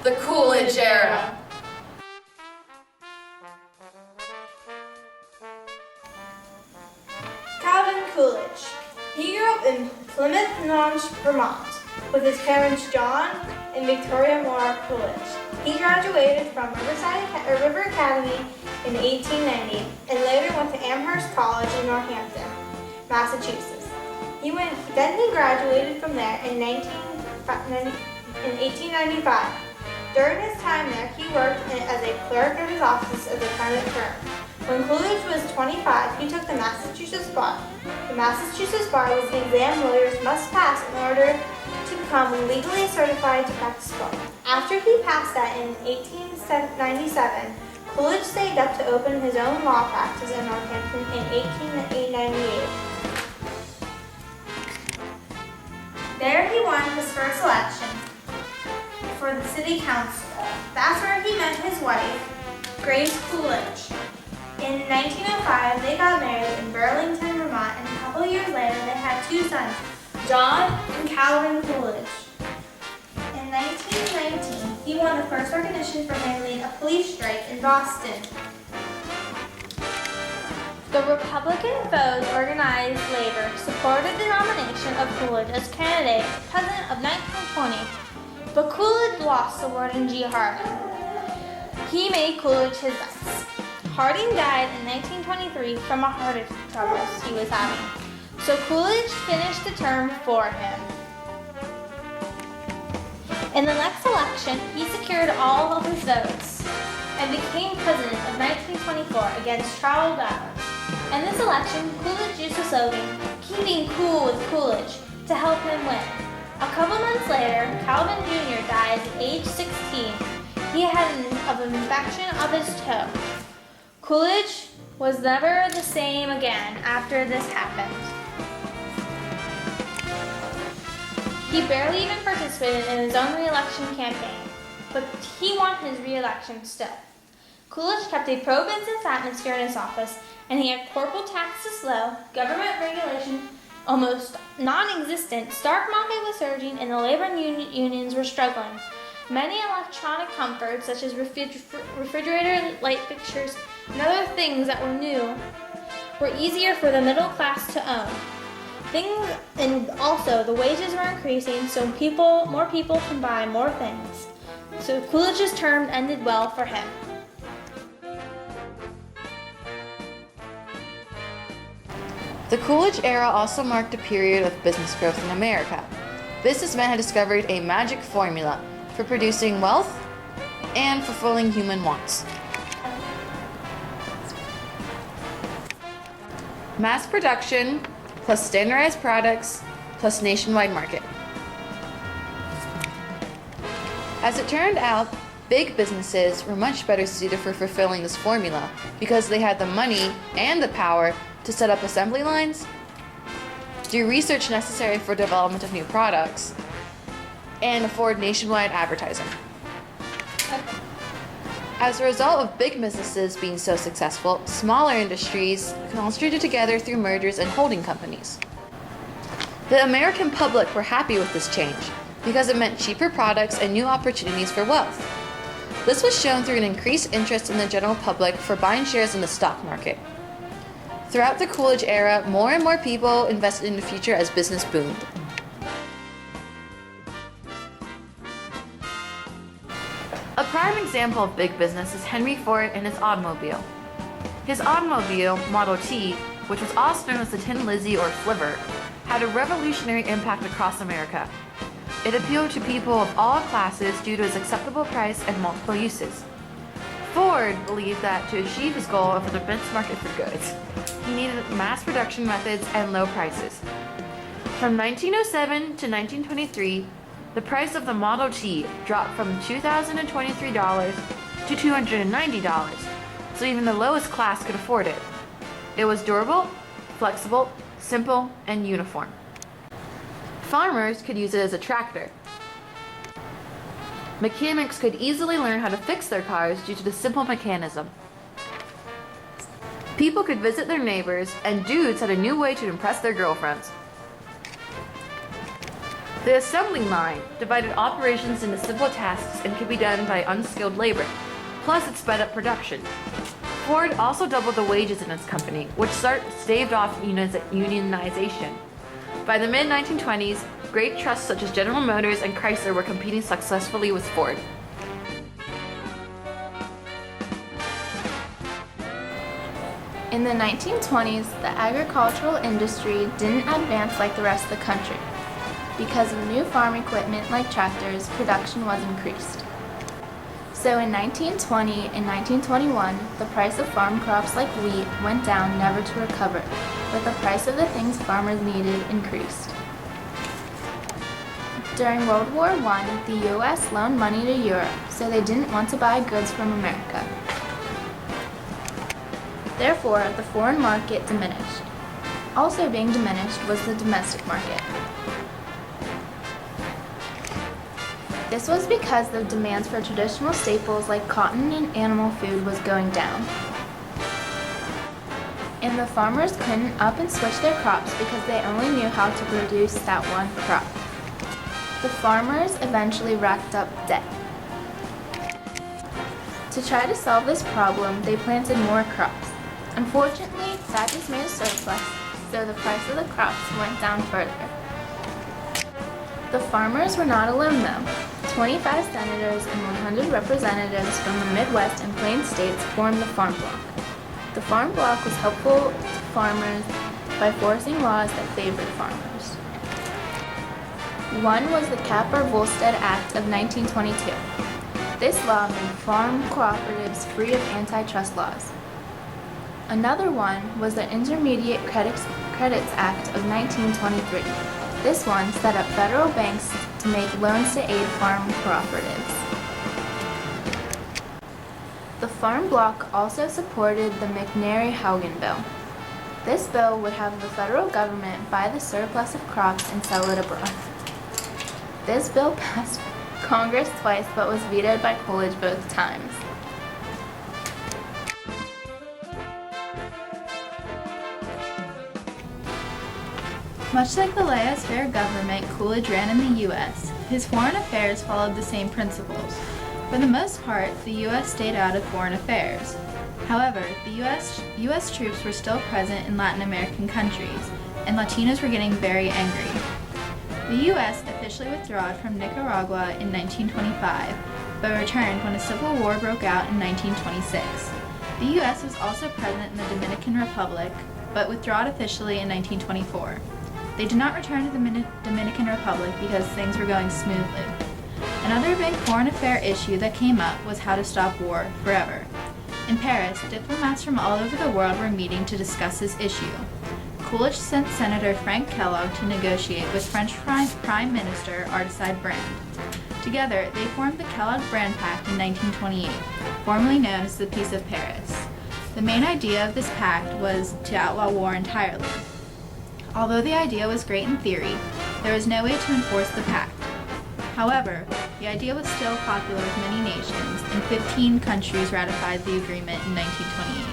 The Coolidge era. Calvin Coolidge. He grew up in Plymouth Notch, Vermont, with his parents John and Victoria Moore Coolidge. He graduated from River Academy in 1890 and later went to Amherst College in Northampton, Massachusetts. Then he graduated from there in 1895. During his time there, he worked as a clerk at his office of the private firm. When Coolidge was 25, he took the Massachusetts bar. The Massachusetts bar was the exam lawyers must pass in order to become legally certified to practice law. After he passed that in 1897, Coolidge saved up to open his own law practice in Northampton in 1898. There he won his first election for the city council. That's where he met his wife, Grace Coolidge. In 1905, they got married in Burlington, Vermont, and a couple years later, they had two sons, John and Calvin Coolidge. In 1919, he won the first recognition for handling a police strike in Boston. The Republican foes organized labor supported the nomination of Coolidge as candidate president of 1920, but Coolidge lost to Warden G. Harding. He made Coolidge his vice. Harding died in 1923 from a heart troubles he was having, so Coolidge finished the term for him. In the next election, he secured all of his votes and became president of 1924 against Charles Dowd. In this election, Coolidge used the slogan, "Keeping cool with Coolidge," to help him win. A couple months later, Calvin Jr. died at age 16. He had an infection of his toe. Coolidge was never the same again after this happened. He barely even participated in his own re-election campaign, but he won his re-election still. Coolidge kept a pro-business atmosphere in his office, and he had corporal taxes low, government regulation almost non-existent, stock market was surging, and the labor unions were struggling. Many electronic comforts, such as refrigerator, light fixtures, and other things that were new, were easier for the middle class to own. And also the wages were increasing, so more people can buy more things. So Coolidge's term ended well for him. The Coolidge era also marked a period of business growth in America. Businessmen had discovered a magic formula for producing wealth and fulfilling human wants. Mass production plus standardized products plus nationwide market. As it turned out, big businesses were much better suited for fulfilling this formula because they had the money and the power to set up assembly lines, do research necessary for development of new products, and afford nationwide advertising. As a result of big businesses being so successful, smaller industries concentrated together through mergers and holding companies. The American public were happy with this change because it meant cheaper products and new opportunities for wealth. This was shown through an increased interest in the general public for buying shares in the stock market. Throughout the Coolidge era, more and more people invested in the future as business boomed. A prime example of big business is Henry Ford and his automobile. His automobile, Model T, which was also known as the Tin Lizzie or Flivver, had a revolutionary impact across America. It appealed to people of all classes due to its acceptable price and multiple uses. Ford believed that to achieve his goal of the immense market for goods, he needed mass production methods and low prices. From 1907 to 1923, the price of the Model T dropped from $2,023 to $290, so even the lowest class could afford it. It was durable, flexible, simple, and uniform. Farmers could use it as a tractor. Mechanics could easily learn how to fix their cars due to the simple mechanism. People could visit their neighbors, and dudes had a new way to impress their girlfriends. The assembly line divided operations into simple tasks and could be done by unskilled labor, plus it sped up production. Ford also doubled the wages in its company, which staved off unionization. By the mid-1920s, great trusts such as General Motors and Chrysler were competing successfully with Ford. In the 1920s, the agricultural industry didn't advance like the rest of the country. Because of new farm equipment like tractors, production was increased. So in 1920 and 1921, the price of farm crops like wheat went down never to recover, but the price of the things farmers needed increased. During World War I, the U.S. loaned money to Europe, so they didn't want to buy goods from America. Therefore, the foreign market diminished. Also being diminished was the domestic market. This was because the demands for traditional staples like cotton and animal food was going down. And the farmers couldn't up and switch their crops because they only knew how to produce that one crop. The farmers eventually racked up debt. To try to solve this problem, they planted more crops. Unfortunately, that just made a surplus, so the price of the crops went down further. The farmers were not alone though. 25 senators and 100 representatives from the Midwest and Plains states formed the Farm Bloc. The Farm Bloc was helpful to farmers by forcing laws that favored farmers. One was the Capper-Volstead Act of 1922. This law made farm cooperatives free of antitrust laws. Another one was the Intermediate Credits Act of 1923. This one set up federal banks to make loans to aid farm cooperatives. The Farm Bloc also supported the McNary-Haugen Bill. This bill would have the federal government buy the surplus of crops and sell it abroad. This bill passed Congress twice but was vetoed by Coolidge both times. Much like the laissez-faire government Coolidge ran in the U.S., his foreign affairs followed the same principles. For the most part, the U.S. stayed out of foreign affairs. However, the U.S. troops were still present in Latin American countries, and Latinos were getting very angry. The U.S. officially withdrew from Nicaragua in 1925, but returned when a civil war broke out in 1926. The U.S. was also present in the Dominican Republic, but withdrew officially in 1924. They did not return to the Dominican Republic because things were going smoothly. Another big foreign affair issue that came up was how to stop war forever. In Paris, diplomats from all over the world were meeting to discuss this issue. Coolidge sent Senator Frank Kellogg to negotiate with French Prime Minister Aristide Brand. Together, they formed the Kellogg-Brand Pact in 1928, formerly known as the Peace of Paris. The main idea of this pact was to outlaw war entirely. Although the idea was great in theory, there was no way to enforce the pact. However, the idea was still popular with many nations, and 15 countries ratified the agreement in 1928.